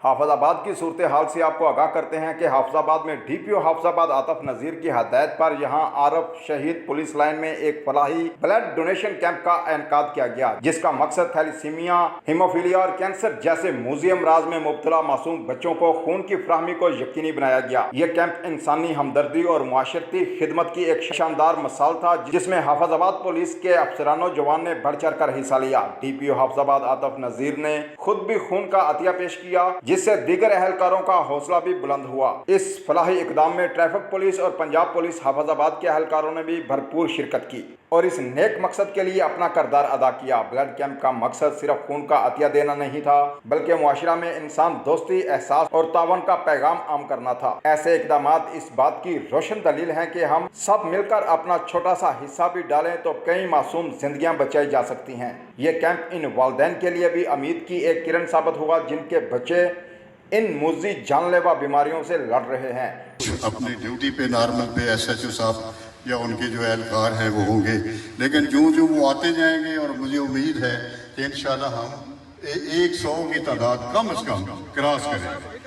حافظ آباد کی صورتحال سے آپ کو آگاہ کرتے ہیں کہ حافظ آباد میں DPO حافظ آباد عاطف نذیر کی ہدایت پر یہاں عارف شہید پولیس لائن میں ایک فلاحی بلڈ ڈونیشن کیمپ کا انعقاد کیا گیا، جس کا مقصد تھیلیسیمیا، ہیموفیلیا اور کینسر جیسے موذی امراض میں مبتلا معصوم بچوں کو خون کی فراہمی کو یقینی بنایا گیا۔ یہ کیمپ انسانی ہمدردی اور معاشرتی خدمت کی ایک شاندار مثال تھا، جس میں حافظ آباد پولیس کے افسران و جوان نے بڑھ چڑھ کر حصہ لیا۔ DPO حافظ آباد عاطف نذیر نے خود بھی خون کا عطیہ پیش کیا، جس سے دیگر اہلکاروں کا حوصلہ بھی بلند ہوا۔ اس فلاحی اقدام میں ٹریفک پولیس اور پنجاب پولیس حافظ آباد کے اہلکاروں نے بھی بھرپور شرکت کی اور اس نیک مقصد کے لیے اپنا کردار ادا کیا۔ بلڈ کیمپ کا مقصد صرف خون کا عطیہ دینا نہیں تھا، بلکہ معاشرہ میں انسان دوستی، احساس اور تعاون کا پیغام عام کرنا تھا۔ ایسے اقدامات اس بات کی روشن دلیل ہیں کہ ہم سب مل کر اپنا چھوٹا سا حصہ بھی ڈالیں تو کئی معصوم زندگیاں بچائی جا سکتی ہیں۔ یہ کیمپ ان والدین کے لیے بھی امید کی ایک کرن ثابت ہوا جن کے بچے ان موذی جان لیوا بیماریوں سے لڑ رہے ہیں۔ اپنی ڈیوٹی پہ نارمل پہ SHO صاحب یا ان کے جو اہلکار ہیں وہ ہوں گے، لیکن جو وہ آتے جائیں گے اور مجھے امید ہے کہ انشاءاللہ ہم 100 کی تعداد کم از کم کراس کریں گے۔